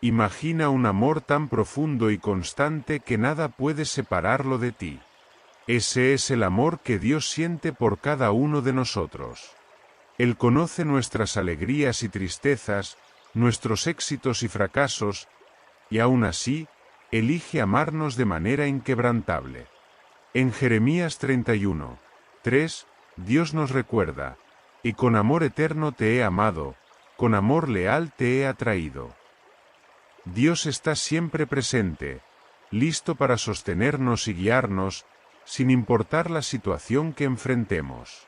Imagina un amor tan profundo y constante que nada puede separarlo de ti. Ese es el amor que Dios siente por cada uno de nosotros. Él conoce nuestras alegrías y tristezas, nuestros éxitos y fracasos, y aún así, elige amarnos de manera inquebrantable. En Jeremías 31:3, Dios nos recuerda: y con amor eterno te he amado, con amor leal te he atraído. Dios está siempre presente, listo para sostenernos y guiarnos, sin importar la situación que enfrentemos.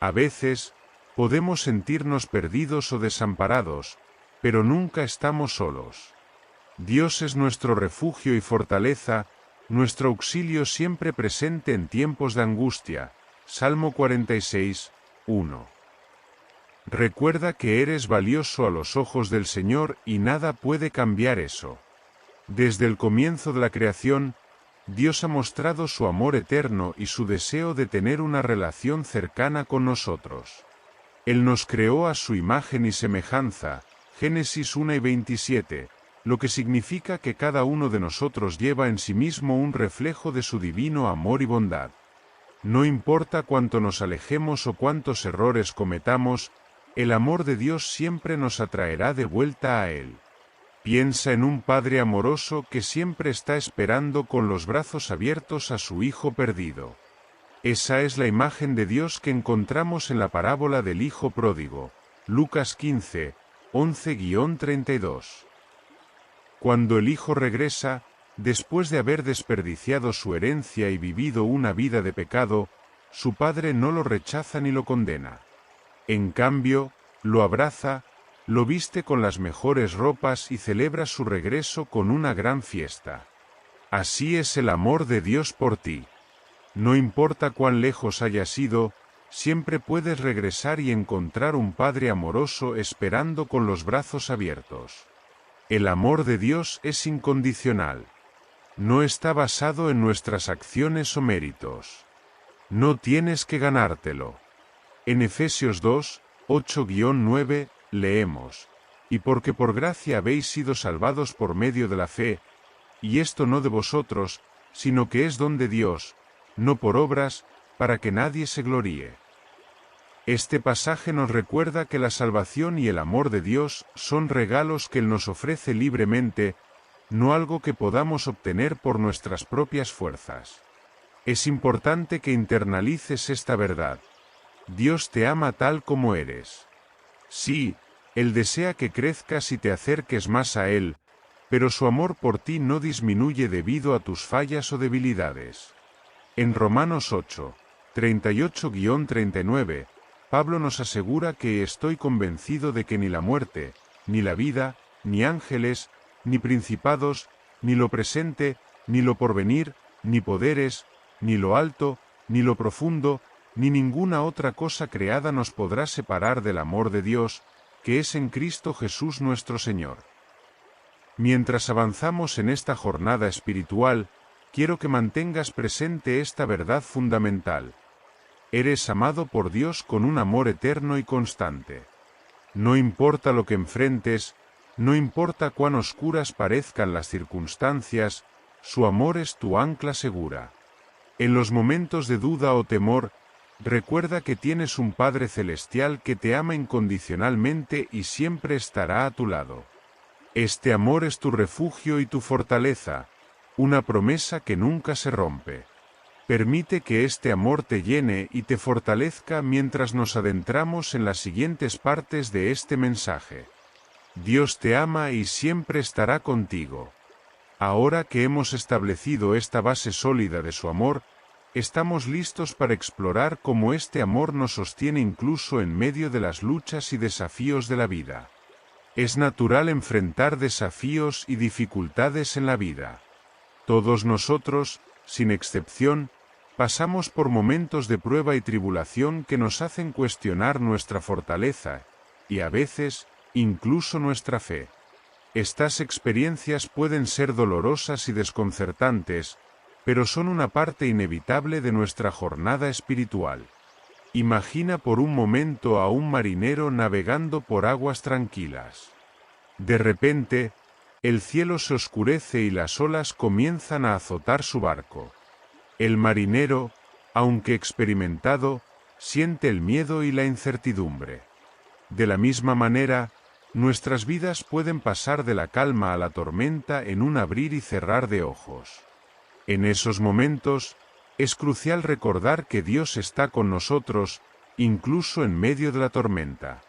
A veces, podemos sentirnos perdidos o desamparados, pero nunca estamos solos. Dios es nuestro refugio y fortaleza, nuestro auxilio siempre presente en tiempos de angustia. Salmo 46:1. Recuerda que eres valioso a los ojos del Señor y nada puede cambiar eso. Desde el comienzo de la creación, Dios ha mostrado su amor eterno y su deseo de tener una relación cercana con nosotros. Él nos creó a su imagen y semejanza, Génesis 1:27, lo que significa que cada uno de nosotros lleva en sí mismo un reflejo de su divino amor y bondad. No importa cuánto nos alejemos o cuántos errores cometamos, el amor de Dios siempre nos atraerá de vuelta a Él. Piensa en un padre amoroso que siempre está esperando con los brazos abiertos a su hijo perdido. Esa es la imagen de Dios que encontramos en la parábola del hijo pródigo, Lucas 15:11-32. Cuando el hijo regresa, después de haber desperdiciado su herencia y vivido una vida de pecado, su padre no lo rechaza ni lo condena. En cambio, lo abraza, lo viste con las mejores ropas y celebra su regreso con una gran fiesta. Así es el amor de Dios por ti. No importa cuán lejos hayas ido, siempre puedes regresar y encontrar un Padre amoroso esperando con los brazos abiertos. El amor de Dios es incondicional. No está basado en nuestras acciones o méritos. No tienes que ganártelo. En Efesios 2:8-9, leemos: y porque por gracia habéis sido salvados por medio de la fe, y esto no de vosotros, sino que es don de Dios, no por obras, para que nadie se gloríe. Este pasaje nos recuerda que la salvación y el amor de Dios son regalos que Él nos ofrece libremente, no algo que podamos obtener por nuestras propias fuerzas. Es importante que internalices esta verdad. Dios te ama tal como eres. Sí, Él desea que crezcas y te acerques más a Él, pero su amor por ti no disminuye debido a tus fallas o debilidades. En Romanos 8:38-39, Pablo nos asegura que estoy convencido de que ni la muerte, ni la vida, ni ángeles, ni principados, ni lo presente, ni lo porvenir, ni poderes, ni lo alto, ni lo profundo, ni ninguna otra cosa creada nos podrá separar del amor de Dios, que es en Cristo Jesús nuestro Señor. Mientras avanzamos en esta jornada espiritual, quiero que mantengas presente esta verdad fundamental. Eres amado por Dios con un amor eterno y constante. No importa lo que enfrentes, no importa cuán oscuras parezcan las circunstancias, su amor es tu ancla segura. En los momentos de duda o temor, recuerda que tienes un Padre Celestial que te ama incondicionalmente y siempre estará a tu lado. Este amor es tu refugio y tu fortaleza, una promesa que nunca se rompe. Permite que este amor te llene y te fortalezca mientras nos adentramos en las siguientes partes de este mensaje. Dios te ama y siempre estará contigo. Ahora que hemos establecido esta base sólida de su amor, estamos listos para explorar cómo este amor nos sostiene incluso en medio de las luchas y desafíos de la vida. Es natural enfrentar desafíos y dificultades en la vida. Todos nosotros, sin excepción, pasamos por momentos de prueba y tribulación que nos hacen cuestionar nuestra fortaleza, y a veces, incluso nuestra fe. Estas experiencias pueden ser dolorosas y desconcertantes, pero son una parte inevitable de nuestra jornada espiritual. Imagina por un momento a un marinero navegando por aguas tranquilas. De repente, El cielo se oscurece y las olas comienzan a azotar su barco. El marinero, aunque experimentado, siente el miedo y la incertidumbre. De la misma manera, nuestras vidas pueden pasar de la calma a la tormenta en un abrir y cerrar de ojos. En esos momentos, es crucial recordar que Dios está con nosotros, incluso en medio de la tormenta.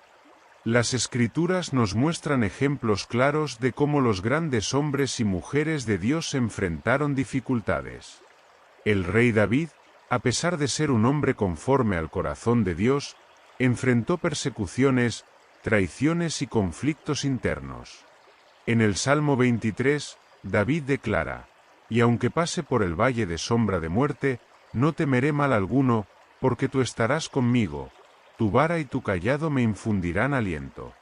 Las Escrituras nos muestran ejemplos claros de cómo los grandes hombres y mujeres de Dios enfrentaron dificultades. El rey David, a pesar de ser un hombre conforme al corazón de Dios, enfrentó persecuciones, traiciones y conflictos internos. En el Salmo 23, David declara: «Y aunque pase por el valle de sombra de muerte, no temeré mal alguno, porque tú estarás conmigo, tu vara y tu cayado me infundirán aliento».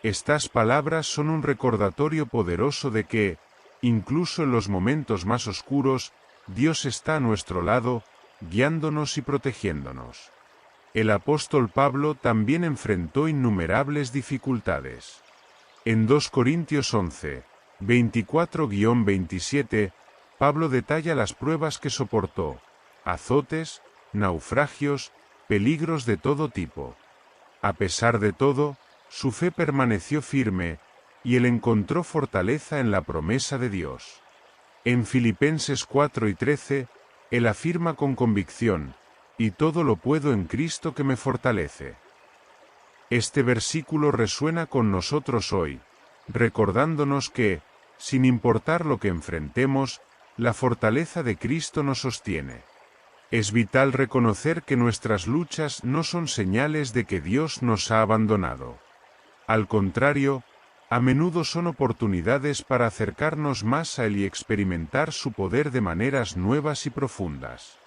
Estas palabras son un recordatorio poderoso de que, incluso en los momentos más oscuros, Dios está a nuestro lado, guiándonos y protegiéndonos. El apóstol Pablo también enfrentó innumerables dificultades. En 2 Corintios 11, 24-27, Pablo detalla las pruebas que soportó: azotes, naufragios, peligros de todo tipo. A pesar de todo, su fe permaneció firme, y él encontró fortaleza en la promesa de Dios. En Filipenses 4:13, él afirma con convicción: «Y todo lo puedo en Cristo que me fortalece». Este versículo resuena con nosotros hoy, recordándonos que, sin importar lo que enfrentemos, la fortaleza de Cristo nos sostiene. Es vital reconocer que nuestras luchas no son señales de que Dios nos ha abandonado. Al contrario, a menudo son oportunidades para acercarnos más a Él y experimentar su poder de maneras nuevas y profundas.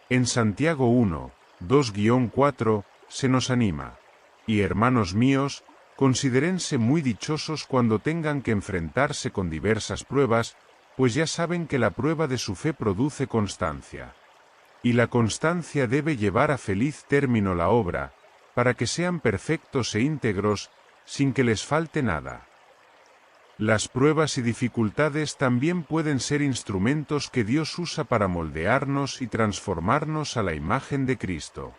En Santiago 1, 2-4, se nos anima: «Y hermanos míos, considérense muy dichosos cuando tengan que enfrentarse con diversas pruebas, pues ya saben que la prueba de su fe produce constancia. Y la constancia debe llevar a feliz término la obra, para que sean perfectos e íntegros, sin que les falte nada». Las pruebas y dificultades también pueden ser instrumentos que Dios usa para moldearnos y transformarnos a la imagen de Cristo.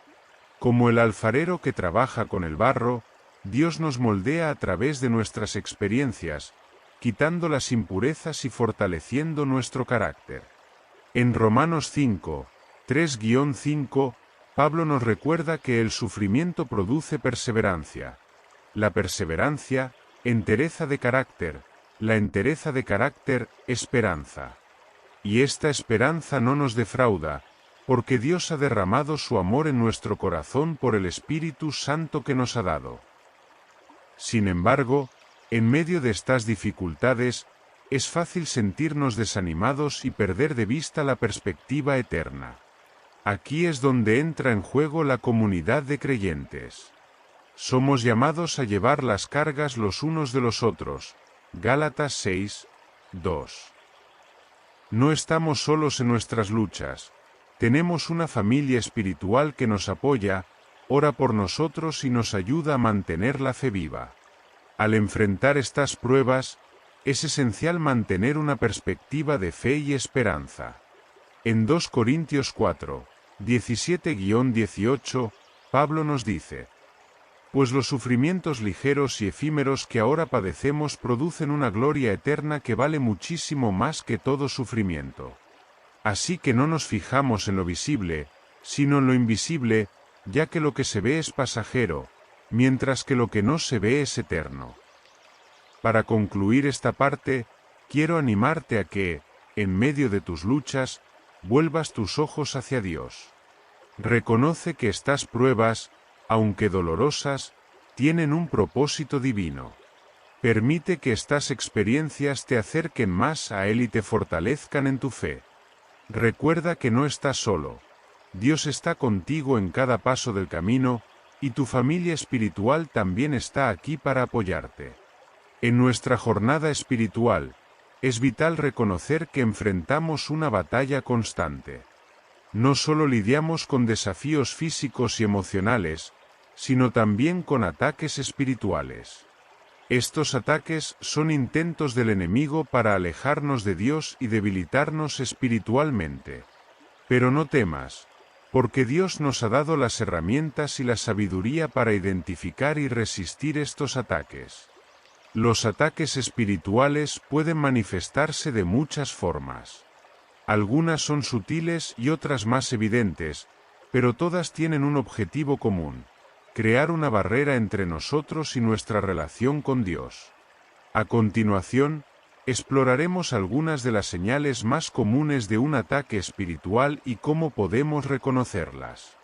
Como el alfarero que trabaja con el barro, Dios nos moldea a través de nuestras experiencias, quitando las impurezas y fortaleciendo nuestro carácter. En Romanos 5, 3-5, Pablo nos recuerda que el sufrimiento produce perseverancia. La perseverancia, entereza de carácter, la entereza de carácter, esperanza. Y esta esperanza no nos defrauda, porque Dios ha derramado su amor en nuestro corazón por el Espíritu Santo que nos ha dado. Sin embargo, en medio de estas dificultades, es fácil sentirnos desanimados y perder de vista la perspectiva eterna. Aquí es donde entra en juego la comunidad de creyentes. Somos llamados a llevar las cargas los unos de los otros. Gálatas 6, 2. No estamos solos en nuestras luchas. Tenemos una familia espiritual que nos apoya, ora por nosotros y nos ayuda a mantener la fe viva. Al enfrentar estas pruebas, es esencial mantener una perspectiva de fe y esperanza. En 2 Corintios 4, 17-18, Pablo nos dice: «Pues los sufrimientos ligeros y efímeros que ahora padecemos producen una gloria eterna que vale muchísimo más que todo sufrimiento. Así que no nos fijamos en lo visible, sino en lo invisible, ya que lo que se ve es pasajero, mientras que lo que no se ve es eterno». Para concluir esta parte, quiero animarte a que, en medio de tus luchas, vuelvas tus ojos hacia Dios. Reconoce que estas pruebas, aunque dolorosas, tienen un propósito divino. Permite que estas experiencias te acerquen más a Él y te fortalezcan en tu fe. Recuerda que no estás solo. Dios está contigo en cada paso del camino, y tu familia espiritual también está aquí para apoyarte. En nuestra jornada espiritual, es vital reconocer que enfrentamos una batalla constante. No solo lidiamos con desafíos físicos y emocionales, sino también con ataques espirituales. Estos ataques son intentos del enemigo para alejarnos de Dios y debilitarnos espiritualmente. Pero no temas, porque Dios nos ha dado las herramientas y la sabiduría para identificar y resistir estos ataques. Los ataques espirituales pueden manifestarse de muchas formas. Algunas son sutiles y otras más evidentes, pero todas tienen un objetivo común: crear una barrera entre nosotros y nuestra relación con Dios. A continuación, exploraremos algunas de las señales más comunes de un ataque espiritual y cómo podemos reconocerlas.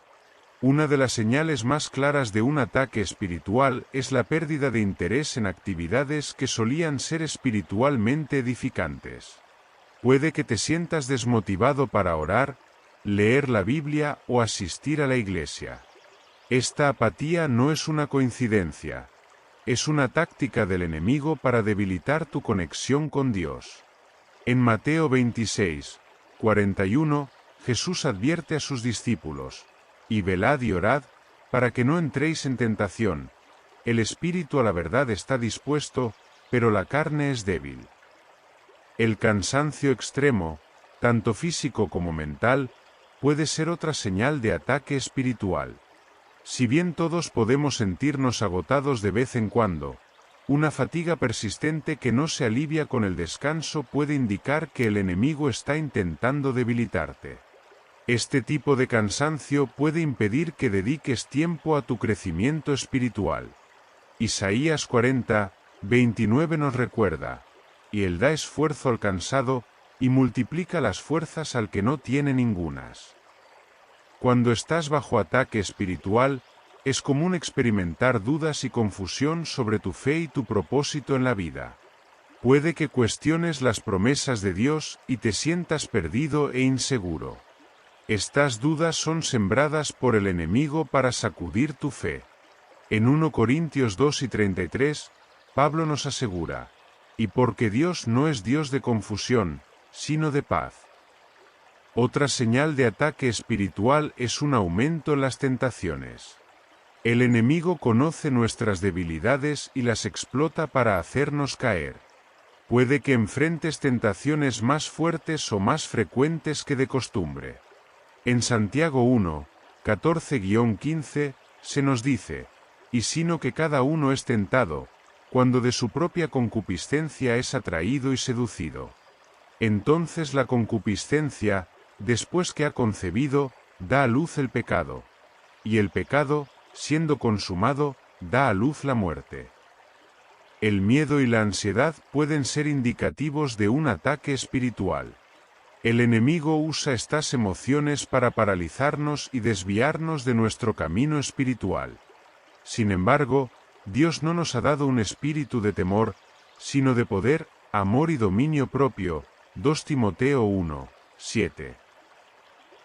Una de las señales más claras de un ataque espiritual es la pérdida de interés en actividades que solían ser espiritualmente edificantes. Puede que te sientas desmotivado para orar, leer la Biblia o asistir a la iglesia. Esta apatía no es una coincidencia. Es una táctica del enemigo para debilitar tu conexión con Dios. En Mateo 26, 41, Jesús advierte a sus discípulos: «Y velad y orad, para que no entréis en tentación. El espíritu a la verdad está dispuesto, pero la carne es débil». El cansancio extremo, tanto físico como mental, puede ser otra señal de ataque espiritual. Si bien todos podemos sentirnos agotados de vez en cuando, una fatiga persistente que no se alivia con el descanso puede indicar que el enemigo está intentando debilitarte. Este tipo de cansancio puede impedir que dediques tiempo a tu crecimiento espiritual. Isaías 40, 29 nos recuerda: «Y él da esfuerzo al cansado, y multiplica las fuerzas al que no tiene ningunas». Cuando estás bajo ataque espiritual, es común experimentar dudas y confusión sobre tu fe y tu propósito en la vida. Puede que cuestiones las promesas de Dios y te sientas perdido e inseguro. Estas dudas son sembradas por el enemigo para sacudir tu fe. En 1 Corintios 2 y 33, Pablo nos asegura: «Y porque Dios no es Dios de confusión, sino de paz». Otra señal de ataque espiritual es un aumento en las tentaciones. El enemigo conoce nuestras debilidades y las explota para hacernos caer. Puede que enfrentes tentaciones más fuertes o más frecuentes que de costumbre. En Santiago 1, 14-15, se nos dice: «Y sino que cada uno es tentado, cuando de su propia concupiscencia es atraído y seducido. Entonces la concupiscencia, después que ha concebido, da a luz el pecado. Y el pecado, siendo consumado, da a luz la muerte». El miedo y la ansiedad pueden ser indicativos de un ataque espiritual. El enemigo usa estas emociones para paralizarnos y desviarnos de nuestro camino espiritual. Sin embargo, Dios no nos ha dado un espíritu de temor, sino de poder, amor y dominio propio. 2 Timoteo 1, 7.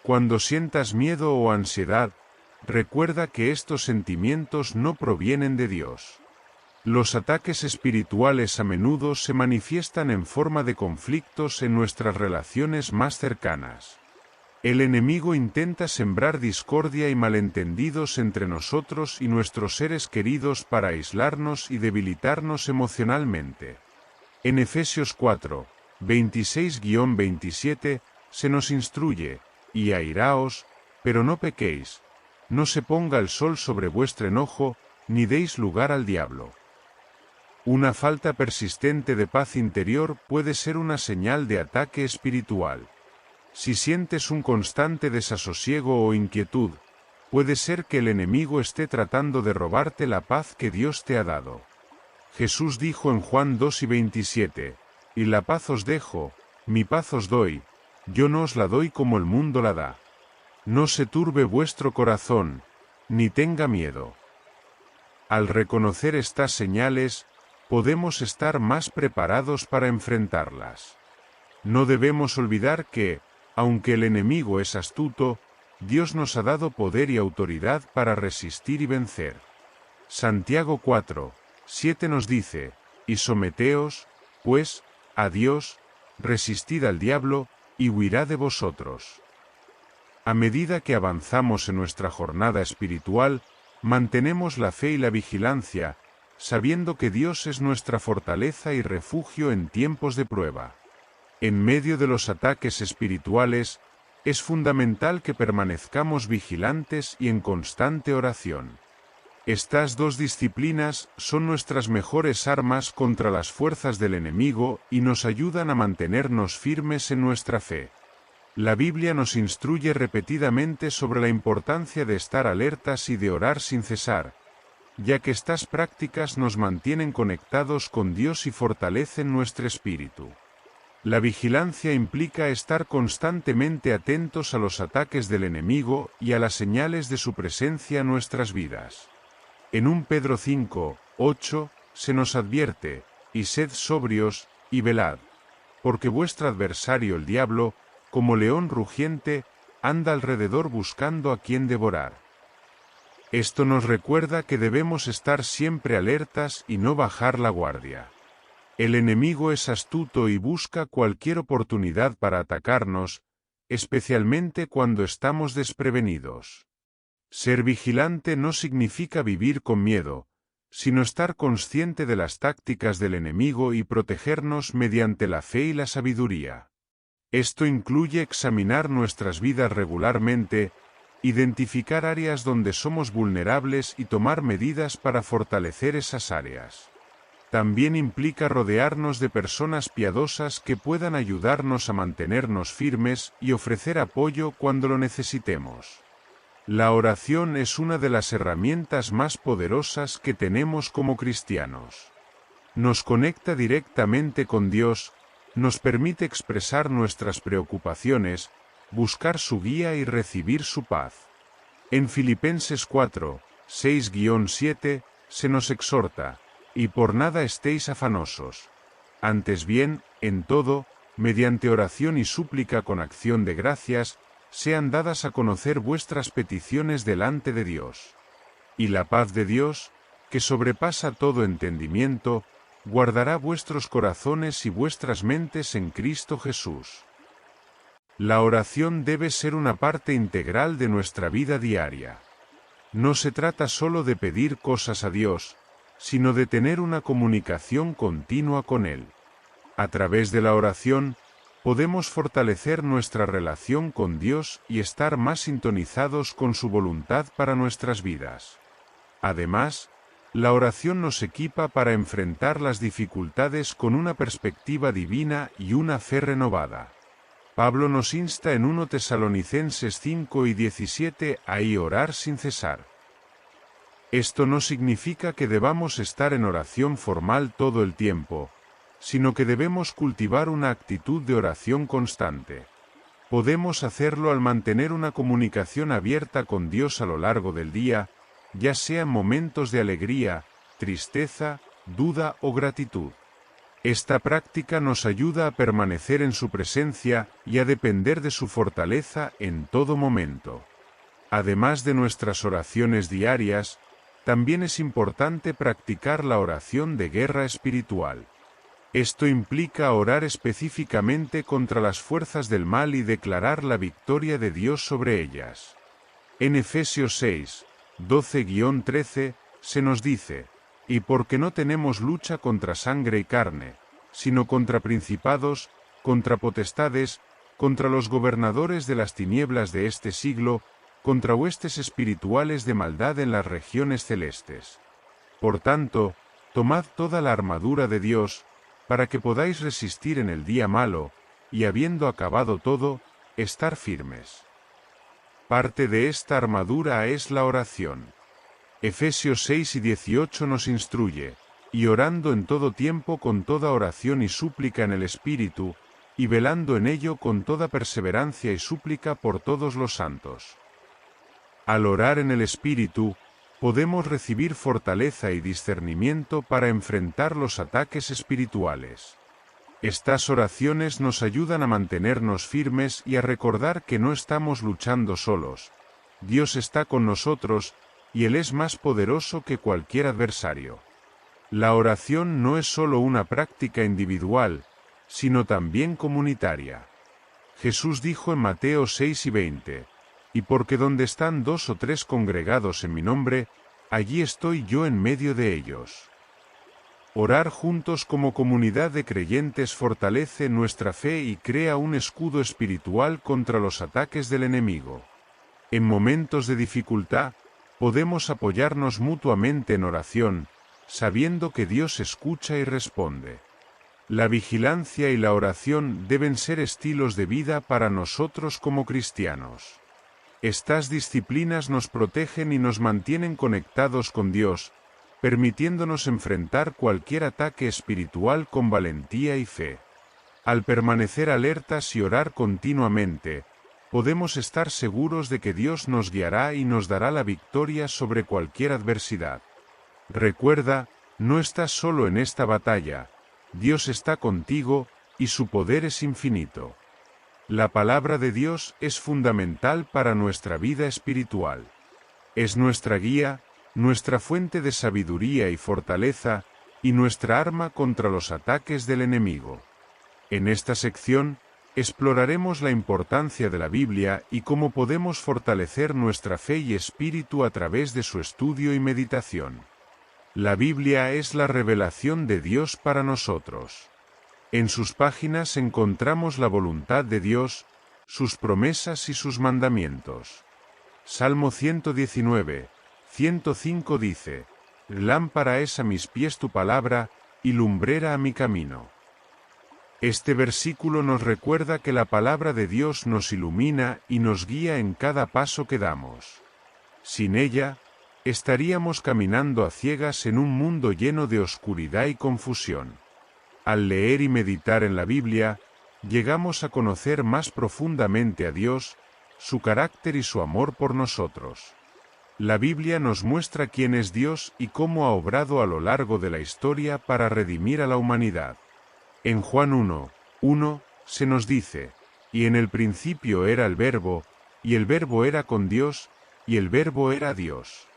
Cuando sientas miedo o ansiedad, recuerda que estos sentimientos no provienen de Dios. Los ataques espirituales a menudo se manifiestan en forma de conflictos en nuestras relaciones más cercanas. El enemigo intenta sembrar discordia y malentendidos entre nosotros y nuestros seres queridos para aislarnos y debilitarnos emocionalmente. En Efesios 4, 26-27, se nos instruye: «Y airaos, pero no pequéis, no se ponga el sol sobre vuestro enojo, ni deis lugar al diablo». Una falta persistente de paz interior puede ser una señal de ataque espiritual. Si sientes un constante desasosiego o inquietud, puede ser que el enemigo esté tratando de robarte la paz que Dios te ha dado. Jesús dijo en Juan 2:27, «Y la paz os dejo, mi paz os doy, yo no os la doy como el mundo la da. No se turbe vuestro corazón, ni tenga miedo». Al reconocer estas señales, podemos estar más preparados para enfrentarlas. No debemos olvidar que, aunque el enemigo es astuto, Dios nos ha dado poder y autoridad para resistir y vencer. Santiago 4, 7 nos dice: «Y someteos, pues, a Dios, resistid al diablo, y huirá de vosotros». A medida que avanzamos en nuestra jornada espiritual, mantenemos la fe y la vigilancia, sabiendo que Dios es nuestra fortaleza y refugio en tiempos de prueba. En medio de los ataques espirituales, es fundamental que permanezcamos vigilantes y en constante oración. Estas dos disciplinas son nuestras mejores armas contra las fuerzas del enemigo y nos ayudan a mantenernos firmes en nuestra fe. La Biblia nos instruye repetidamente sobre la importancia de estar alertas y de orar sin cesar, ya que estas prácticas nos mantienen conectados con Dios y fortalecen nuestro espíritu. La vigilancia implica estar constantemente atentos a los ataques del enemigo y a las señales de su presencia en nuestras vidas. En 1 Pedro 5, 8, se nos advierte, y sed sobrios, y velad, porque vuestro adversario el diablo, como león rugiente, anda alrededor buscando a quien devorar. Esto nos recuerda que debemos estar siempre alertas y no bajar la guardia. El enemigo es astuto y busca cualquier oportunidad para atacarnos, especialmente cuando estamos desprevenidos. Ser vigilante no significa vivir con miedo, sino estar consciente de las tácticas del enemigo y protegernos mediante la fe y la sabiduría. Esto incluye examinar nuestras vidas regularmente, identificar áreas donde somos vulnerables y tomar medidas para fortalecer esas áreas. También implica rodearnos de personas piadosas que puedan ayudarnos a mantenernos firmes y ofrecer apoyo cuando lo necesitemos. La oración es una de las herramientas más poderosas que tenemos como cristianos. Nos conecta directamente con Dios, nos permite expresar nuestras preocupaciones, buscar su guía y recibir su paz. En Filipenses 4, 6-7, se nos exhorta, y por nada estéis afanosos. Antes bien, en todo, mediante oración y súplica con acción de gracias, sean dadas a conocer vuestras peticiones delante de Dios. Y la paz de Dios, que sobrepasa todo entendimiento, guardará vuestros corazones y vuestras mentes en Cristo Jesús. La oración debe ser una parte integral de nuestra vida diaria. No se trata solo de pedir cosas a Dios, sino de tener una comunicación continua con Él. A través de la oración, podemos fortalecer nuestra relación con Dios y estar más sintonizados con su voluntad para nuestras vidas. Además, la oración nos equipa para enfrentar las dificultades con una perspectiva divina y una fe renovada. Pablo nos insta en 1 Tesalonicenses 5:17 a orar sin cesar. Esto no significa que debamos estar en oración formal todo el tiempo, sino que debemos cultivar una actitud de oración constante. Podemos hacerlo al mantener una comunicación abierta con Dios a lo largo del día, ya sea en momentos de alegría, tristeza, duda o gratitud. Esta práctica nos ayuda a permanecer en su presencia y a depender de su fortaleza en todo momento. Además de nuestras oraciones diarias, también es importante practicar la oración de guerra espiritual. Esto implica orar específicamente contra las fuerzas del mal y declarar la victoria de Dios sobre ellas. En Efesios 6, 12-13, se nos dice, y porque no tenemos lucha contra sangre y carne, sino contra principados, contra potestades, contra los gobernadores de las tinieblas de este siglo, contra huestes espirituales de maldad en las regiones celestes. Por tanto, tomad toda la armadura de Dios, para que podáis resistir en el día malo, y habiendo acabado todo, estar firmes. Parte de esta armadura es la oración. Efesios 6:18 nos instruye, y orando en todo tiempo con toda oración y súplica en el Espíritu, y velando en ello con toda perseverancia y súplica por todos los santos. Al orar en el Espíritu, podemos recibir fortaleza y discernimiento para enfrentar los ataques espirituales. Estas oraciones nos ayudan a mantenernos firmes y a recordar que no estamos luchando solos. Dios está con nosotros, y Él es más poderoso que cualquier adversario. La oración no es solo una práctica individual, sino también comunitaria. Jesús dijo en Mateo 6:20, y porque donde están 2 o 3 congregados en mi nombre, allí estoy yo en medio de ellos. Orar juntos como comunidad de creyentes fortalece nuestra fe y crea un escudo espiritual contra los ataques del enemigo. En momentos de dificultad, podemos apoyarnos mutuamente en oración, sabiendo que Dios escucha y responde. La vigilancia y la oración deben ser estilos de vida para nosotros como cristianos. Estas disciplinas nos protegen y nos mantienen conectados con Dios, permitiéndonos enfrentar cualquier ataque espiritual con valentía y fe. Al permanecer alertas y orar continuamente, podemos estar seguros de que Dios nos guiará y nos dará la victoria sobre cualquier adversidad. Recuerda, no estás solo en esta batalla, Dios está contigo, y su poder es infinito. La palabra de Dios es fundamental para nuestra vida espiritual. Es nuestra guía, nuestra fuente de sabiduría y fortaleza, y nuestra arma contra los ataques del enemigo. En esta sección, exploraremos la importancia de la Biblia y cómo podemos fortalecer nuestra fe y espíritu a través de su estudio y meditación. La Biblia es la revelación de Dios para nosotros. En sus páginas encontramos la voluntad de Dios, sus promesas y sus mandamientos. Salmo 119, 105 dice: Lámpara es a mis pies tu palabra, y lumbrera a mi camino. Este versículo nos recuerda que la palabra de Dios nos ilumina y nos guía en cada paso que damos. Sin ella, estaríamos caminando a ciegas en un mundo lleno de oscuridad y confusión. Al leer y meditar en la Biblia, llegamos a conocer más profundamente a Dios, su carácter y su amor por nosotros. La Biblia nos muestra quién es Dios y cómo ha obrado a lo largo de la historia para redimir a la humanidad. En Juan 1:1 se nos dice: y en el principio era el Verbo, y el Verbo era con Dios, y el Verbo era Dios.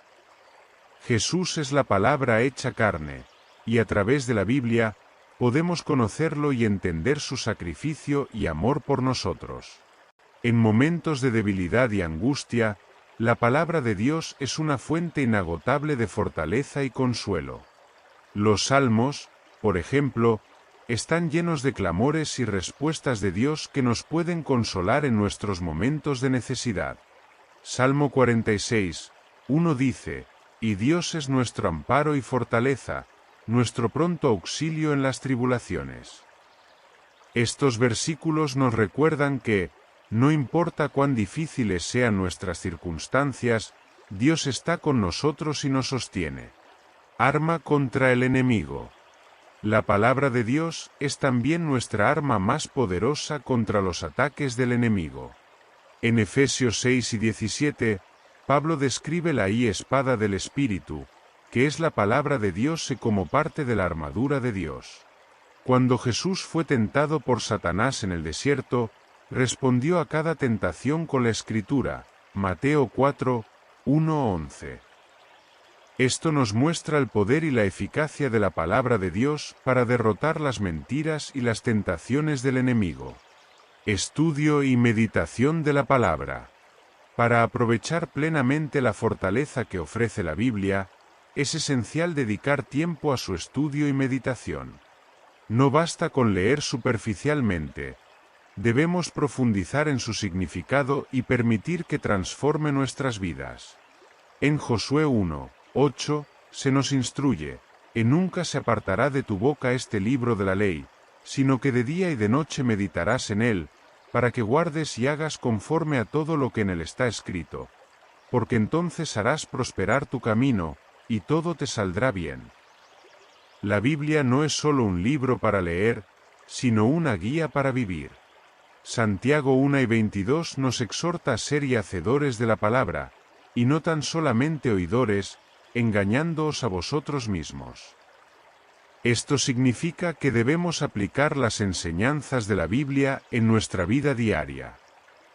Jesús es la palabra hecha carne, y a través de la Biblia, podemos conocerlo y entender su sacrificio y amor por nosotros. En momentos de debilidad y angustia, la palabra de Dios es una fuente inagotable de fortaleza y consuelo. Los salmos, por ejemplo, están llenos de clamores y respuestas de Dios que nos pueden consolar en nuestros momentos de necesidad. Salmo 46:1 dice: y Dios es nuestro amparo y fortaleza, nuestro pronto auxilio en las tribulaciones. Estos versículos nos recuerdan que, no importa cuán difíciles sean nuestras circunstancias, Dios está con nosotros y nos sostiene. Arma contra el enemigo. La palabra de Dios es también nuestra arma más poderosa contra los ataques del enemigo. En Efesios 6:17, Pablo describe la espada del Espíritu, que es la palabra de Dios como parte de la armadura de Dios. Cuando Jesús fue tentado por Satanás en el desierto, respondió a cada tentación con la Escritura, Mateo 4:1-11. Esto nos muestra el poder y la eficacia de la palabra de Dios para derrotar las mentiras y las tentaciones del enemigo. Estudio y meditación de la palabra. Para aprovechar plenamente la fortaleza que ofrece la Biblia, es esencial dedicar tiempo a su estudio y meditación. No basta con leer superficialmente. Debemos profundizar en su significado y permitir que transforme nuestras vidas. En Josué 1:8 se nos instruye: «Y nunca se apartará de tu boca este libro de la ley, sino que de día y de noche meditarás en él, para que guardes y hagas conforme a todo lo que en él está escrito. Porque entonces harás prosperar tu camino, y todo te saldrá bien». La Biblia no es solo un libro para leer, sino una guía para vivir. Santiago 1:22 nos exhorta a ser y hacedores de la palabra, y no tan solamente oidores, engañándoos a vosotros mismos. Esto significa que debemos aplicar las enseñanzas de la Biblia en nuestra vida diaria.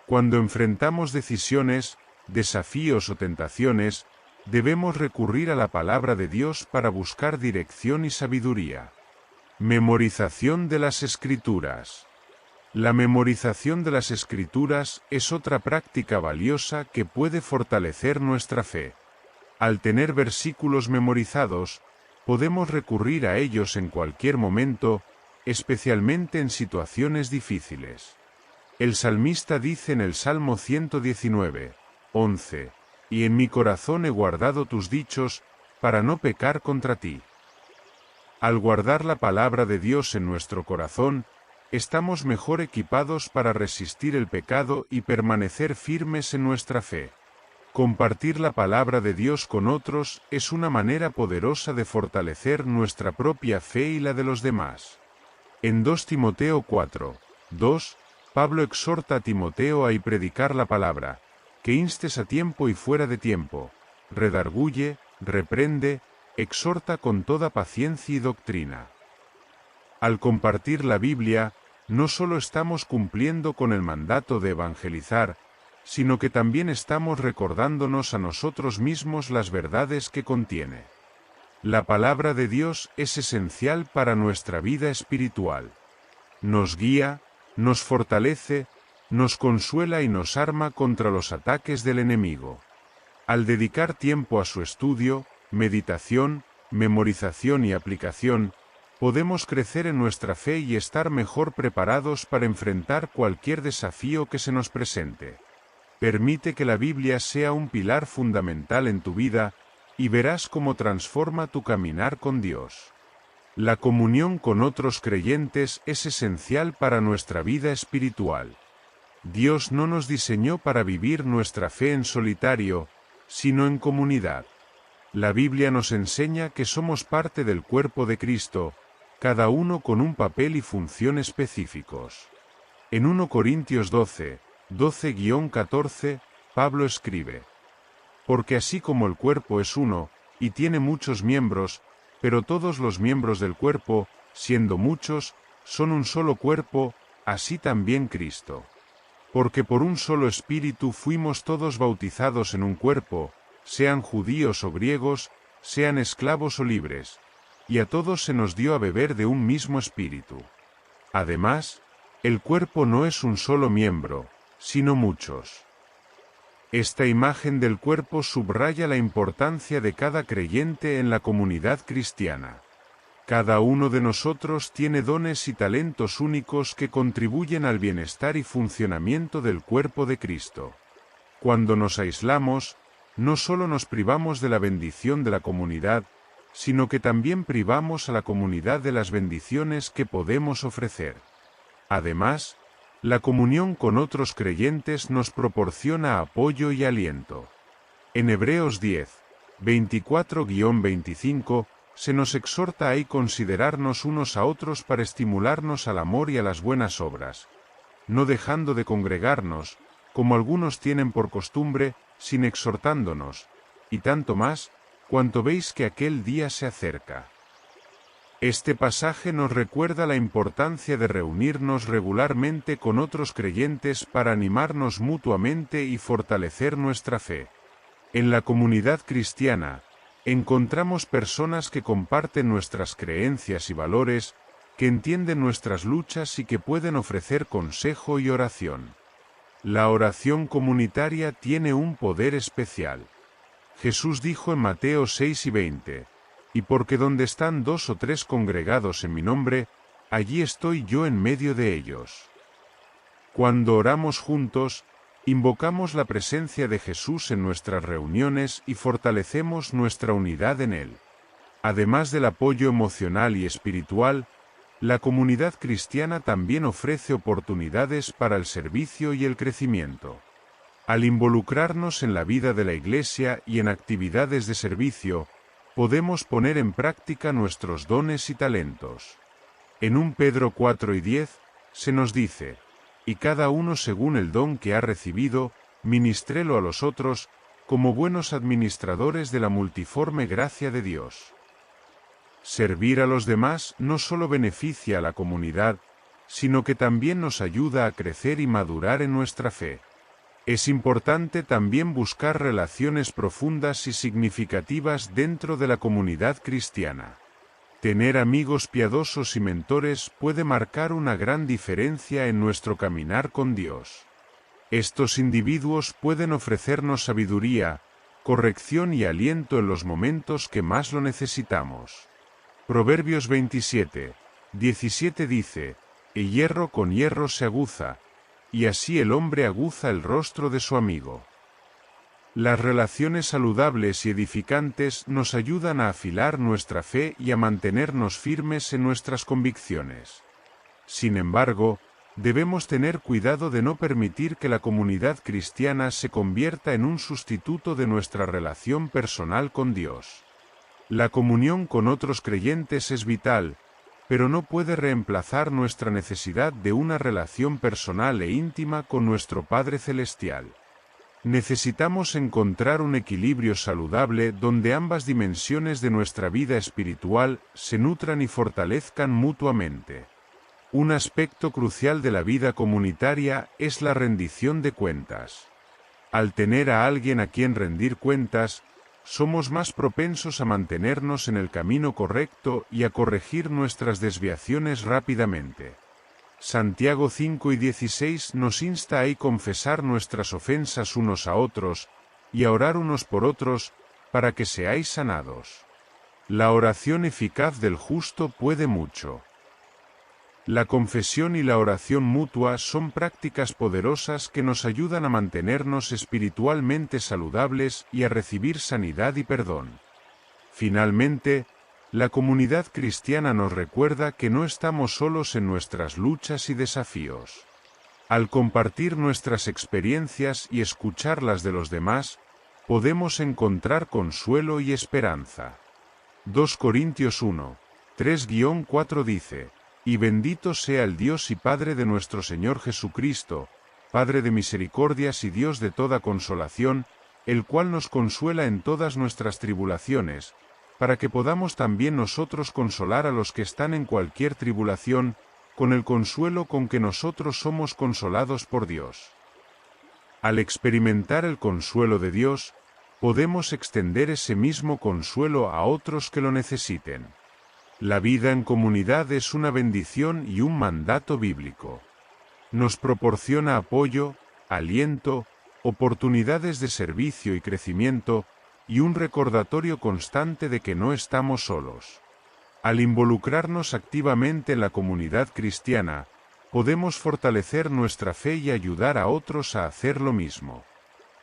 Cuando enfrentamos decisiones, desafíos o tentaciones, debemos recurrir a la palabra de Dios para buscar dirección y sabiduría. Memorización de las Escrituras. La memorización de las Escrituras es otra práctica valiosa que puede fortalecer nuestra fe. Al tener versículos memorizados, Podemos recurrir a ellos en cualquier momento, especialmente en situaciones difíciles. El salmista dice en el Salmo 119, 11, «Y en mi corazón he guardado tus dichos, para no pecar contra ti». Al guardar la palabra de Dios en nuestro corazón, estamos mejor equipados para resistir el pecado y permanecer firmes en nuestra fe. Compartir la palabra de Dios con otros es una manera poderosa de fortalecer nuestra propia fe y la de los demás. En 2 Timoteo 4, 2, Pablo exhorta a Timoteo a predicar la palabra, que instes a tiempo y fuera de tiempo, redarguye, reprende, exhorta con toda paciencia y doctrina. Al compartir la Biblia, no solo estamos cumpliendo con el mandato de evangelizar, sino que también estamos recordándonos a nosotros mismos las verdades que contiene. La palabra de Dios es esencial para nuestra vida espiritual. Nos guía, nos fortalece, nos consuela y nos arma contra los ataques del enemigo. Al dedicar tiempo a su estudio, meditación, memorización y aplicación, podemos crecer en nuestra fe y estar mejor preparados para enfrentar cualquier desafío que se nos presente. Permite que la Biblia sea un pilar fundamental en tu vida, y verás cómo transforma tu caminar con Dios. La comunión con otros creyentes es esencial para nuestra vida espiritual. Dios no nos diseñó para vivir nuestra fe en solitario, sino en comunidad. La Biblia nos enseña que somos parte del cuerpo de Cristo, cada uno con un papel y función específicos. En 1 Corintios 12, 12-14, Pablo escribe: «Porque así como el cuerpo es uno, y tiene muchos miembros, pero todos los miembros del cuerpo, siendo muchos, son un solo cuerpo, así también Cristo. Porque por un solo espíritu fuimos todos bautizados en un cuerpo, sean judíos o griegos, sean esclavos o libres, y a todos se nos dio a beber de un mismo espíritu. Además, el cuerpo no es un solo miembro, sino muchos». Esta imagen del cuerpo subraya la importancia de cada creyente en la comunidad cristiana. Cada uno de nosotros tiene dones y talentos únicos que contribuyen al bienestar y funcionamiento del cuerpo de Cristo. Cuando nos aislamos, no solo nos privamos de la bendición de la comunidad, sino que también privamos a la comunidad de las bendiciones que podemos ofrecer. Además, la comunión con otros creyentes nos proporciona apoyo y aliento. En Hebreos 10, 24-25, se nos exhorta a considerarnos unos a otros para estimularnos al amor y a las buenas obras, no dejando de congregarnos, como algunos tienen por costumbre, sino exhortándonos, y tanto más, cuanto veis que aquel día se acerca. Este pasaje nos recuerda la importancia de reunirnos regularmente con otros creyentes para animarnos mutuamente y fortalecer nuestra fe. En la comunidad cristiana, encontramos personas que comparten nuestras creencias y valores, que entienden nuestras luchas y que pueden ofrecer consejo y oración. La oración comunitaria tiene un poder especial. Jesús dijo en Mateo 6:20, «Y porque donde están 2 o 3 congregados en mi nombre, allí estoy yo en medio de ellos». Cuando oramos juntos, invocamos la presencia de Jesús en nuestras reuniones y fortalecemos nuestra unidad en Él. Además del apoyo emocional y espiritual, la comunidad cristiana también ofrece oportunidades para el servicio y el crecimiento. Al involucrarnos en la vida de la Iglesia y en actividades de servicio, podemos poner en práctica nuestros dones y talentos. En 1 Pedro 4:10, se nos dice: «Y cada uno según el don que ha recibido, ministrélo a los otros, como buenos administradores de la multiforme gracia de Dios». Servir a los demás no solo beneficia a la comunidad, sino que también nos ayuda a crecer y madurar en nuestra fe. Es importante también buscar relaciones profundas y significativas dentro de la comunidad cristiana. Tener amigos piadosos y mentores puede marcar una gran diferencia en nuestro caminar con Dios. Estos individuos pueden ofrecernos sabiduría, corrección y aliento en los momentos que más lo necesitamos. Proverbios 27, 17 dice, el hierro con hierro se aguza, y así el hombre aguza el rostro de su amigo. Las relaciones saludables y edificantes nos ayudan a afilar nuestra fe y a mantenernos firmes en nuestras convicciones. Sin embargo, debemos tener cuidado de no permitir que la comunidad cristiana se convierta en un sustituto de nuestra relación personal con Dios. La comunión con otros creyentes es vital, pero no puede reemplazar nuestra necesidad de una relación personal e íntima con nuestro Padre Celestial. Necesitamos encontrar un equilibrio saludable donde ambas dimensiones de nuestra vida espiritual se nutran y fortalezcan mutuamente. Un aspecto crucial de la vida comunitaria es la rendición de cuentas. Al tener a alguien a quien rendir cuentas, somos más propensos a mantenernos en el camino correcto y a corregir nuestras desviaciones rápidamente. Santiago 5:16 nos insta a confesar nuestras ofensas unos a otros, y a orar unos por otros, para que seáis sanados. La oración eficaz del justo puede mucho. La confesión y la oración mutua son prácticas poderosas que nos ayudan a mantenernos espiritualmente saludables y a recibir sanidad y perdón. Finalmente, la comunidad cristiana nos recuerda que no estamos solos en nuestras luchas y desafíos. Al compartir nuestras experiencias y escuchar las de los demás, podemos encontrar consuelo y esperanza. 2 Corintios 1, 3-4 dice, y bendito sea el Dios y Padre de nuestro Señor Jesucristo, Padre de misericordias y Dios de toda consolación, el cual nos consuela en todas nuestras tribulaciones, para que podamos también nosotros consolar a los que están en cualquier tribulación, con el consuelo con que nosotros somos consolados por Dios. Al experimentar el consuelo de Dios, podemos extender ese mismo consuelo a otros que lo necesiten. La vida en comunidad es una bendición y un mandato bíblico. Nos proporciona apoyo, aliento, oportunidades de servicio y crecimiento, y un recordatorio constante de que no estamos solos. Al involucrarnos activamente en la comunidad cristiana, podemos fortalecer nuestra fe y ayudar a otros a hacer lo mismo.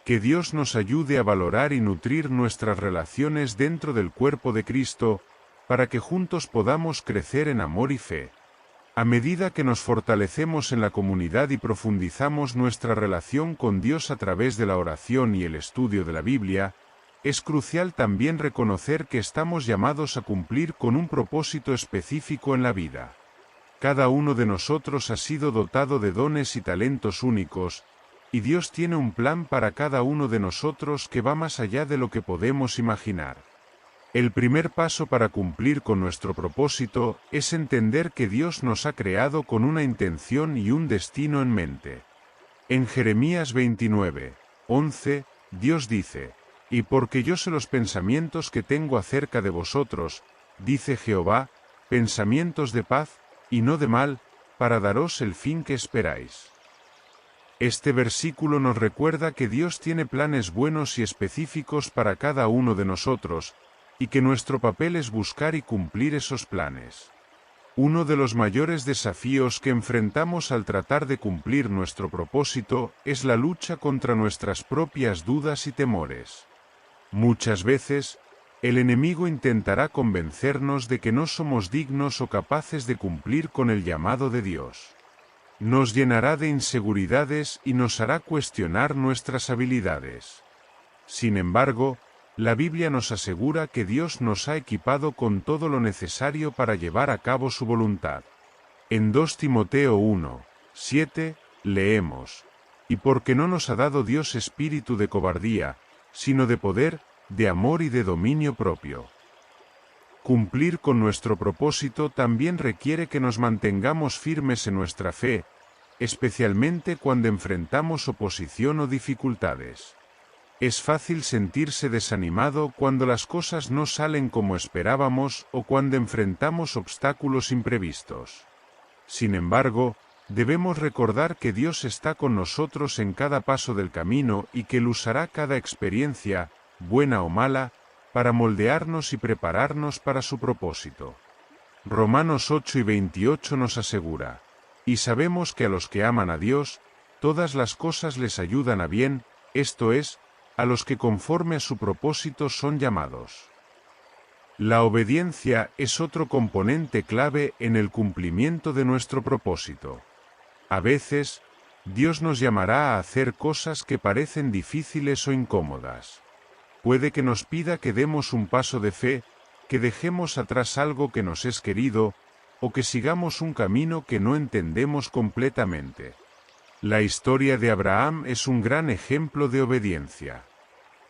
Que Dios nos ayude a valorar y nutrir nuestras relaciones dentro del cuerpo de Cristo, para que juntos podamos crecer en amor y fe. A medida que nos fortalecemos en la comunidad y profundizamos nuestra relación con Dios a través de la oración y el estudio de la Biblia, es crucial también reconocer que estamos llamados a cumplir con un propósito específico en la vida. Cada uno de nosotros ha sido dotado de dones y talentos únicos, y Dios tiene un plan para cada uno de nosotros que va más allá de lo que podemos imaginar. El primer paso para cumplir con nuestro propósito es entender que Dios nos ha creado con una intención y un destino en mente. En Jeremías 29:11, Dios dice, «Y porque yo sé los pensamientos que tengo acerca de vosotros, dice Jehová, pensamientos de paz, y no de mal, para daros el fin que esperáis». Este versículo nos recuerda que Dios tiene planes buenos y específicos para cada uno de nosotros, y que nuestro papel es buscar y cumplir esos planes. Uno de los mayores desafíos que enfrentamos al tratar de cumplir nuestro propósito es la lucha contra nuestras propias dudas y temores. Muchas veces, el enemigo intentará convencernos de que no somos dignos o capaces de cumplir con el llamado de Dios. Nos llenará de inseguridades y nos hará cuestionar nuestras habilidades. Sin embargo, la Biblia nos asegura que Dios nos ha equipado con todo lo necesario para llevar a cabo su voluntad. En 2 Timoteo 1:7, leemos, «Y porque no nos ha dado Dios espíritu de cobardía, sino de poder, de amor y de dominio propio». Cumplir con nuestro propósito también requiere que nos mantengamos firmes en nuestra fe, especialmente cuando enfrentamos oposición o dificultades. Es fácil sentirse desanimado cuando las cosas no salen como esperábamos o cuando enfrentamos obstáculos imprevistos. Sin embargo, debemos recordar que Dios está con nosotros en cada paso del camino y que Él usará cada experiencia, buena o mala, para moldearnos y prepararnos para su propósito. Romanos 8 y 28 nos asegura: y sabemos que a los que aman a Dios, todas las cosas les ayudan a bien, esto es, a los que conforme a su propósito son llamados. La obediencia es otro componente clave en el cumplimiento de nuestro propósito. A veces, Dios nos llamará a hacer cosas que parecen difíciles o incómodas. Puede que nos pida que demos un paso de fe, que dejemos atrás algo que nos es querido, o que sigamos un camino que no entendemos completamente. La historia de Abraham es un gran ejemplo de obediencia.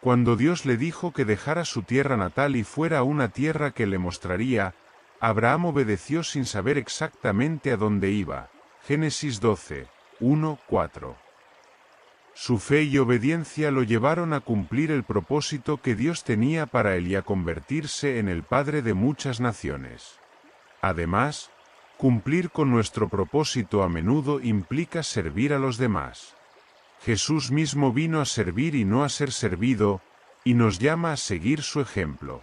Cuando Dios le dijo que dejara su tierra natal y fuera a una tierra que le mostraría, Abraham obedeció sin saber exactamente a dónde iba. Génesis 12, 1, 4. Su fe y obediencia lo llevaron a cumplir el propósito que Dios tenía para él y a convertirse en el padre de muchas naciones. Además, cumplir con nuestro propósito a menudo implica servir a los demás. Jesús mismo vino a servir y no a ser servido, y nos llama a seguir su ejemplo.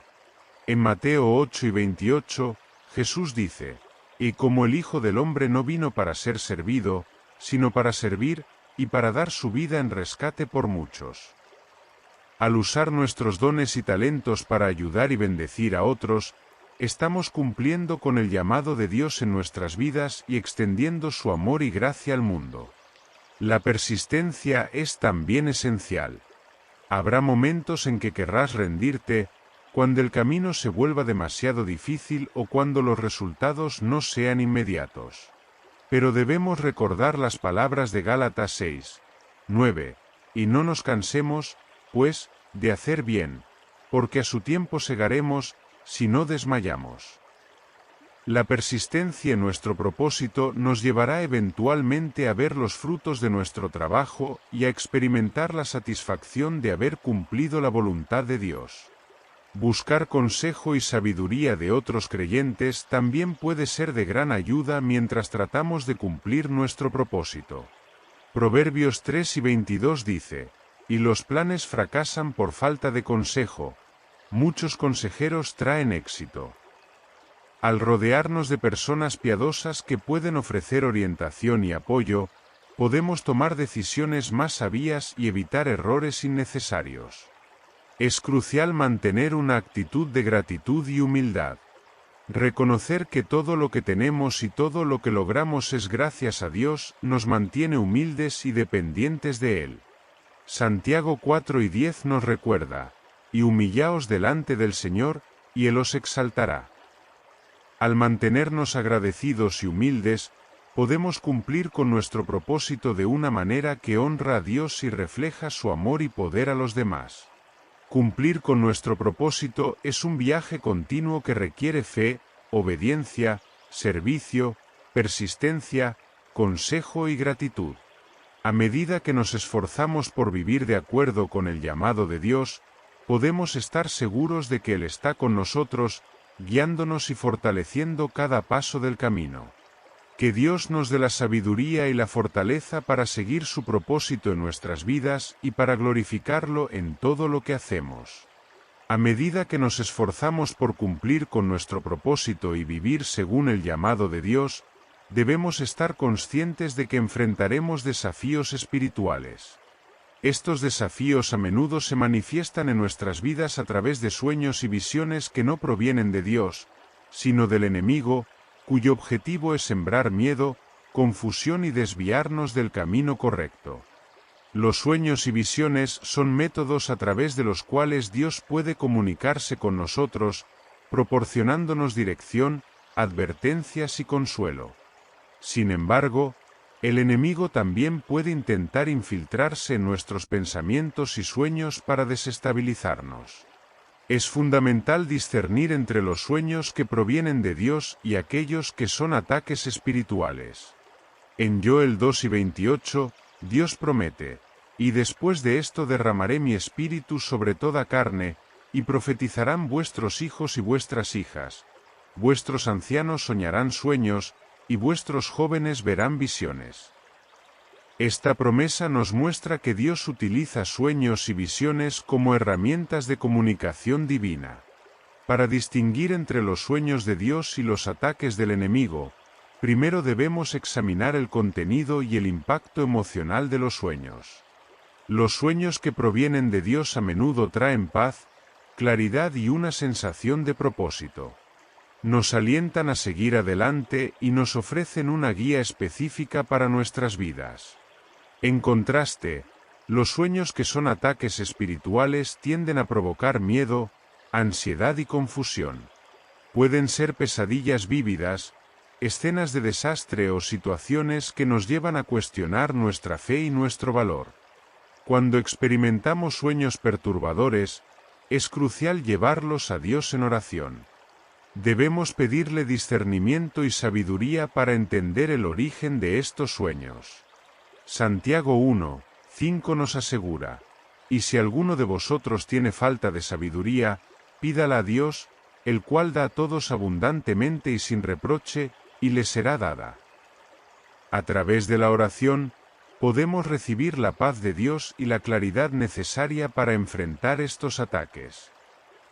En Mateo 8 y 28, Jesús dice: y como el Hijo del Hombre no vino para ser servido, sino para servir, y para dar su vida en rescate por muchos. Al usar nuestros dones y talentos para ayudar y bendecir a otros, estamos cumpliendo con el llamado de Dios en nuestras vidas y extendiendo su amor y gracia al mundo. La persistencia es también esencial. Habrá momentos en que querrás rendirte, cuando el camino se vuelva demasiado difícil o cuando los resultados no sean inmediatos. Pero debemos recordar las palabras de Gálatas 6, 9, y no nos cansemos, pues, de hacer bien, porque a su tiempo segaremos, si no desmayamos. La persistencia en nuestro propósito nos llevará eventualmente a ver los frutos de nuestro trabajo y a experimentar la satisfacción de haber cumplido la voluntad de Dios. Buscar consejo y sabiduría de otros creyentes también puede ser de gran ayuda mientras tratamos de cumplir nuestro propósito. Proverbios 3 y 22 dice: y los planes fracasan por falta de consejo, muchos consejeros traen éxito. Al rodearnos de personas piadosas que pueden ofrecer orientación y apoyo, podemos tomar decisiones más sabias y evitar errores innecesarios. Es crucial mantener una actitud de gratitud y humildad. Reconocer que todo lo que tenemos y todo lo que logramos es gracias a Dios nos mantiene humildes y dependientes de Él. Santiago 4 y 10 nos recuerda: y humillaos delante del Señor, y Él os exaltará. Al mantenernos agradecidos y humildes, podemos cumplir con nuestro propósito de una manera que honra a Dios y refleja su amor y poder a los demás. Cumplir con nuestro propósito es un viaje continuo que requiere fe, obediencia, servicio, persistencia, consejo y gratitud. A medida que nos esforzamos por vivir de acuerdo con el llamado de Dios, podemos estar seguros de que Él está con nosotros, guiándonos y fortaleciendo cada paso del camino. Que Dios nos dé la sabiduría y la fortaleza para seguir su propósito en nuestras vidas y para glorificarlo en todo lo que hacemos. A medida que nos esforzamos por cumplir con nuestro propósito y vivir según el llamado de Dios, debemos estar conscientes de que enfrentaremos desafíos espirituales. Estos desafíos a menudo se manifiestan en nuestras vidas a través de sueños y visiones que no provienen de Dios, sino del enemigo, cuyo objetivo es sembrar miedo, confusión y desviarnos del camino correcto. Los sueños y visiones son métodos a través de los cuales Dios puede comunicarse con nosotros, proporcionándonos dirección, advertencias y consuelo. Sin embargo, el enemigo también puede intentar infiltrarse en nuestros pensamientos y sueños para desestabilizarnos. Es fundamental discernir entre los sueños que provienen de Dios y aquellos que son ataques espirituales. En Joel 2 y 28, Dios promete: y después de esto derramaré mi espíritu sobre toda carne, y profetizarán vuestros hijos y vuestras hijas, vuestros ancianos soñarán sueños, y vuestros jóvenes verán visiones. Esta promesa nos muestra que Dios utiliza sueños y visiones como herramientas de comunicación divina. Para distinguir entre los sueños de Dios y los ataques del enemigo, primero debemos examinar el contenido y el impacto emocional de los sueños. Los sueños que provienen de Dios a menudo traen paz, claridad y una sensación de propósito. Nos alientan a seguir adelante y nos ofrecen una guía específica para nuestras vidas. En contraste, los sueños que son ataques espirituales tienden a provocar miedo, ansiedad y confusión. Pueden ser pesadillas vívidas, escenas de desastre o situaciones que nos llevan a cuestionar nuestra fe y nuestro valor. Cuando experimentamos sueños perturbadores, es crucial llevarlos a Dios en oración. Debemos pedirle discernimiento y sabiduría para entender el origen de estos sueños. Santiago 1:5 nos asegura: y si alguno de vosotros tiene falta de sabiduría, pídala a Dios, el cual da a todos abundantemente y sin reproche, y le será dada. A través de la oración, podemos recibir la paz de Dios y la claridad necesaria para enfrentar estos ataques.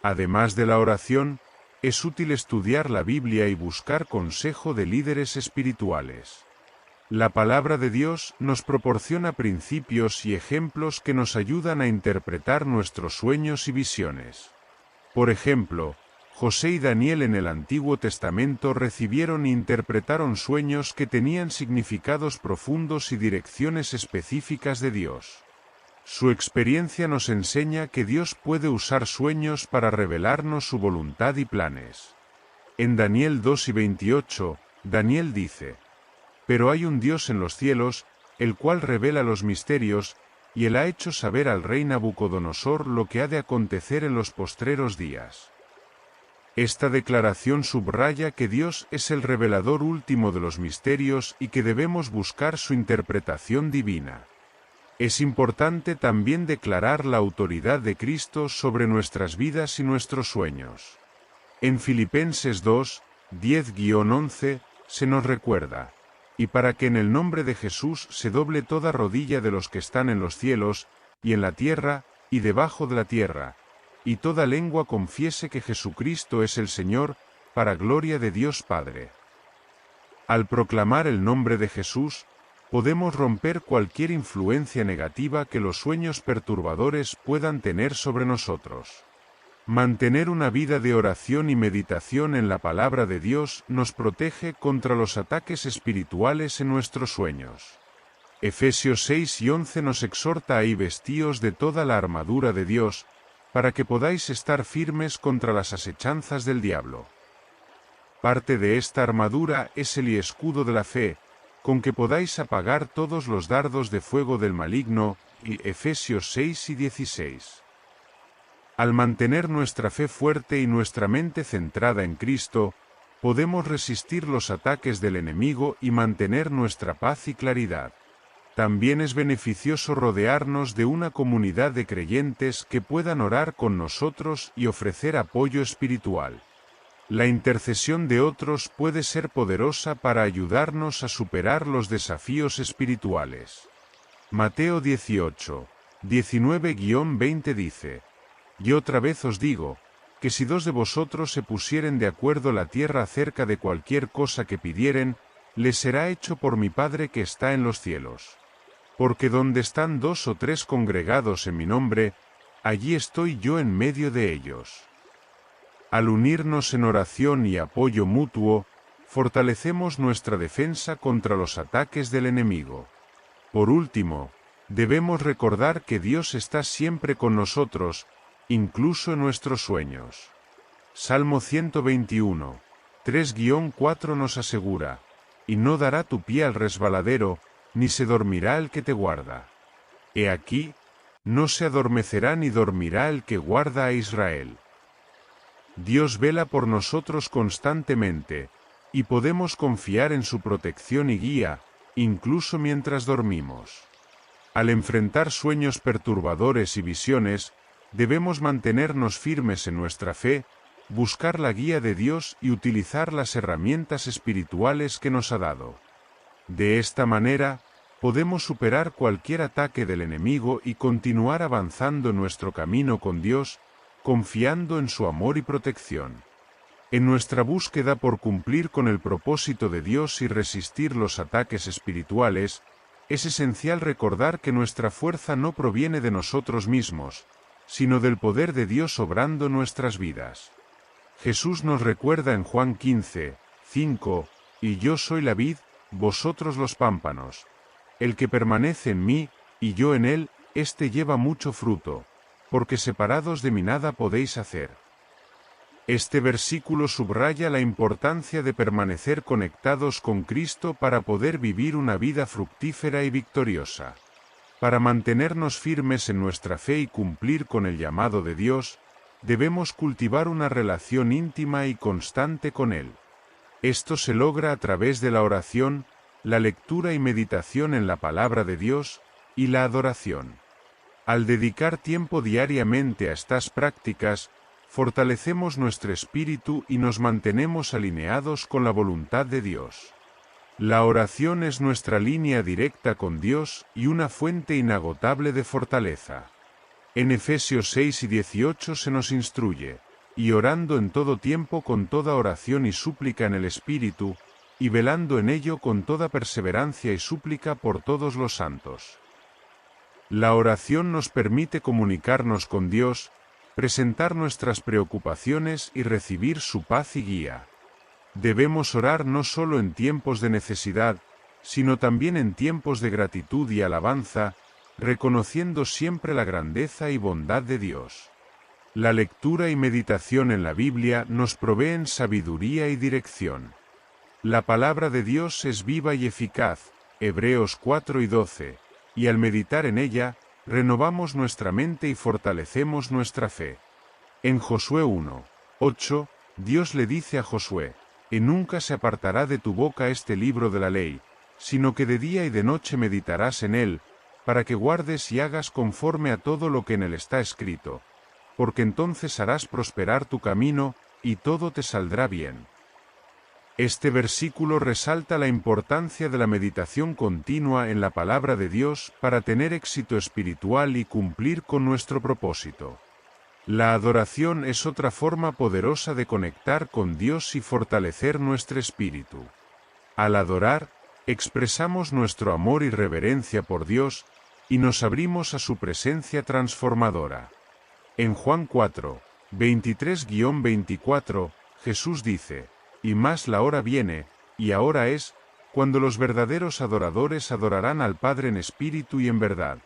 Además de la oración, es útil estudiar la Biblia y buscar consejo de líderes espirituales. La palabra de Dios nos proporciona principios y ejemplos que nos ayudan a interpretar nuestros sueños y visiones. Por ejemplo, José y Daniel en el Antiguo Testamento recibieron e interpretaron sueños que tenían significados profundos y direcciones específicas de Dios. Su experiencia nos enseña que Dios puede usar sueños para revelarnos su voluntad y planes. En Daniel 2:28, Daniel dice: pero hay un Dios en los cielos, el cual revela los misterios, y él ha hecho saber al rey Nabucodonosor lo que ha de acontecer en los postreros días. Esta declaración subraya que Dios es el revelador último de los misterios y que debemos buscar su interpretación divina. Es importante también declarar la autoridad de Cristo sobre nuestras vidas y nuestros sueños. En Filipenses 2:10-11 se nos recuerda: y para que en el nombre de Jesús se doble toda rodilla de los que están en los cielos, y en la tierra, y debajo de la tierra, y toda lengua confiese que Jesucristo es el Señor, para gloria de Dios Padre. Al proclamar el nombre de Jesús, podemos romper cualquier influencia negativa que los sueños perturbadores puedan tener sobre nosotros. Mantener una vida de oración y meditación en la palabra de Dios nos protege contra los ataques espirituales en nuestros sueños. Efesios 6:11 nos exhorta a vestíos de toda la armadura de Dios, para que podáis estar firmes contra las asechanzas del diablo. Parte de esta armadura es el escudo de la fe, con que podáis apagar todos los dardos de fuego del maligno, y Efesios 6:16. Al mantener nuestra fe fuerte y nuestra mente centrada en Cristo, podemos resistir los ataques del enemigo y mantener nuestra paz y claridad. También es beneficioso rodearnos de una comunidad de creyentes que puedan orar con nosotros y ofrecer apoyo espiritual. La intercesión de otros puede ser poderosa para ayudarnos a superar los desafíos espirituales. Mateo 18:19-20 dice: y otra vez os digo, que si dos de vosotros se pusieren de acuerdo la tierra acerca de cualquier cosa que pidieren, les será hecho por mi Padre que está en los cielos. Porque donde están dos o tres congregados en mi nombre, allí estoy yo en medio de ellos. Al unirnos en oración y apoyo mutuo, fortalecemos nuestra defensa contra los ataques del enemigo. Por último, debemos recordar que Dios está siempre con nosotros, incluso en nuestros sueños. Salmo 121, 3-4 nos asegura: y no dará tu pie al resbaladero, ni se dormirá el que te guarda. He aquí, no se adormecerá ni dormirá el que guarda a Israel. Dios vela por nosotros constantemente, y podemos confiar en su protección y guía, incluso mientras dormimos. Al enfrentar sueños perturbadores y visiones, debemos mantenernos firmes en nuestra fe, buscar la guía de Dios y utilizar las herramientas espirituales que nos ha dado. De esta manera, podemos superar cualquier ataque del enemigo y continuar avanzando en nuestro camino con Dios, confiando en su amor y protección. En nuestra búsqueda por cumplir con el propósito de Dios y resistir los ataques espirituales, es esencial recordar que nuestra fuerza no proviene de nosotros mismos, sino del poder de Dios obrando en nuestras vidas. Jesús nos recuerda en Juan 15, 5, y yo soy la vid, vosotros los pámpanos. El que permanece en mí, y yo en él, éste lleva mucho fruto, porque separados de mí nada podéis hacer. Este versículo subraya la importancia de permanecer conectados con Cristo para poder vivir una vida fructífera y victoriosa. Para mantenernos firmes en nuestra fe y cumplir con el llamado de Dios, debemos cultivar una relación íntima y constante con Él. Esto se logra a través de la oración, la lectura y meditación en la palabra de Dios, y la adoración. Al dedicar tiempo diariamente a estas prácticas, fortalecemos nuestro espíritu y nos mantenemos alineados con la voluntad de Dios. La oración es nuestra línea directa con Dios y una fuente inagotable de fortaleza. En Efesios 6 y 18 se nos instruye, y orando en todo tiempo con toda oración y súplica en el Espíritu, y velando en ello con toda perseverancia y súplica por todos los santos. La oración nos permite comunicarnos con Dios, presentar nuestras preocupaciones y recibir su paz y guía. Debemos orar no solo en tiempos de necesidad, sino también en tiempos de gratitud y alabanza, reconociendo siempre la grandeza y bondad de Dios. La lectura y meditación en la Biblia nos proveen sabiduría y dirección. La palabra de Dios es viva y eficaz, Hebreos 4 y 12, y al meditar en ella, renovamos nuestra mente y fortalecemos nuestra fe. En Josué 1, 8, Dios le dice a Josué, «Y nunca se apartará de tu boca este libro de la ley, sino que de día y de noche meditarás en él, para que guardes y hagas conforme a todo lo que en él está escrito, porque entonces harás prosperar tu camino, y todo te saldrá bien». Este versículo resalta la importancia de la meditación continua en la palabra de Dios para tener éxito espiritual y cumplir con nuestro propósito. La adoración es otra forma poderosa de conectar con Dios y fortalecer nuestro espíritu. Al adorar, expresamos nuestro amor y reverencia por Dios, y nos abrimos a su presencia transformadora. En Juan 4, 23-24, Jesús dice, «Y más la hora viene, y ahora es, cuando los verdaderos adoradores adorarán al Padre en espíritu y en verdad,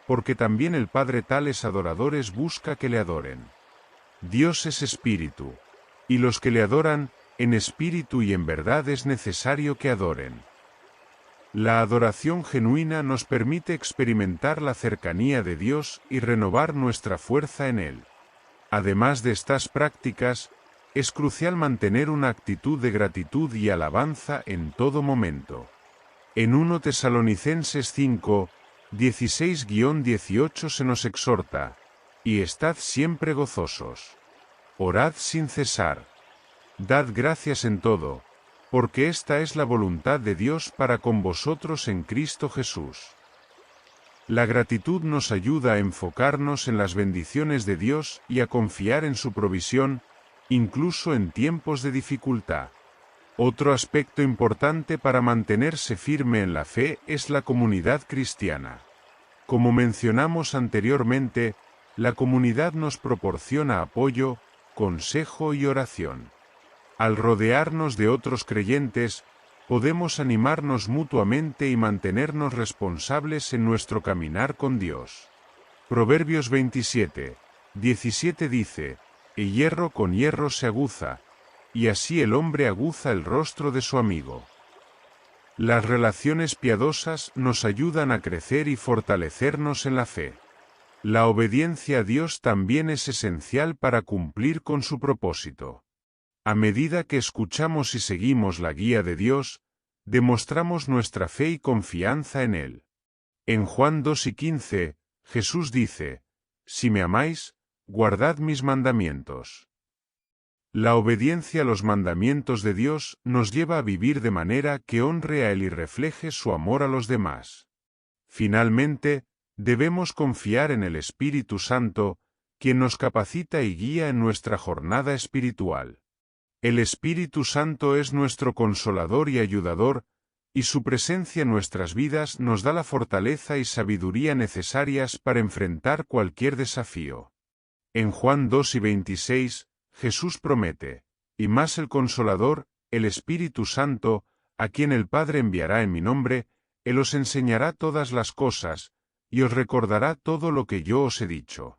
porque también el Padre tales adoradores busca que le adoren. Dios es espíritu, y los que le adoran, en espíritu y en verdad es necesario que adoren». La adoración genuina nos permite experimentar la cercanía de Dios y renovar nuestra fuerza en Él. Además de estas prácticas, es crucial mantener una actitud de gratitud y alabanza en todo momento. En 1 Tesalonicenses 5, 16-18 se nos exhorta, «Y estad siempre gozosos. Orad sin cesar. Dad gracias en todo, porque esta es la voluntad de Dios para con vosotros en Cristo Jesús». La gratitud nos ayuda a enfocarnos en las bendiciones de Dios y a confiar en su provisión, incluso en tiempos de dificultad. Otro aspecto importante para mantenerse firme en la fe es la comunidad cristiana. Como mencionamos anteriormente, la comunidad nos proporciona apoyo, consejo y oración. Al rodearnos de otros creyentes, podemos animarnos mutuamente y mantenernos responsables en nuestro caminar con Dios. Proverbios 27, 17 dice, «Y hierro con hierro se aguza, y así el hombre aguza el rostro de su amigo». Las relaciones piadosas nos ayudan a crecer y fortalecernos en la fe. La obediencia a Dios también es esencial para cumplir con su propósito. A medida que escuchamos y seguimos la guía de Dios, demostramos nuestra fe y confianza en Él. En Juan 2 y 15, Jesús dice, «Si me amáis, guardad mis mandamientos». La obediencia a los mandamientos de Dios nos lleva a vivir de manera que honre a Él y refleje su amor a los demás. Finalmente, debemos confiar en el Espíritu Santo, quien nos capacita y guía en nuestra jornada espiritual. El Espíritu Santo es nuestro consolador y ayudador, y su presencia en nuestras vidas nos da la fortaleza y sabiduría necesarias para enfrentar cualquier desafío. En Juan 2:26, Jesús promete, y más el Consolador, el Espíritu Santo, a quien el Padre enviará en mi nombre, Él os enseñará todas las cosas, y os recordará todo lo que yo os he dicho.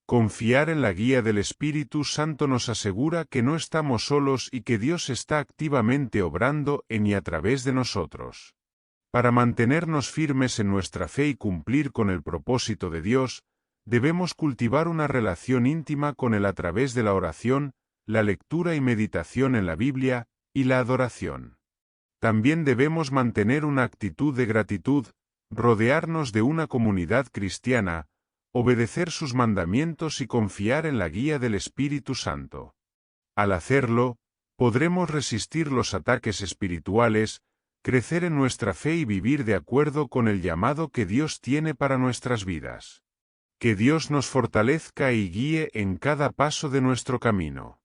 Confiar en la guía del Espíritu Santo nos asegura que no estamos solos y que Dios está activamente obrando en y a través de nosotros. Para mantenernos firmes en nuestra fe y cumplir con el propósito de Dios, debemos cultivar una relación íntima con Él a través de la oración, la lectura y meditación en la Biblia, y la adoración. También debemos mantener una actitud de gratitud, rodearnos de una comunidad cristiana, obedecer sus mandamientos y confiar en la guía del Espíritu Santo. Al hacerlo, podremos resistir los ataques espirituales, crecer en nuestra fe y vivir de acuerdo con el llamado que Dios tiene para nuestras vidas. Que Dios nos fortalezca y guíe en cada paso de nuestro camino.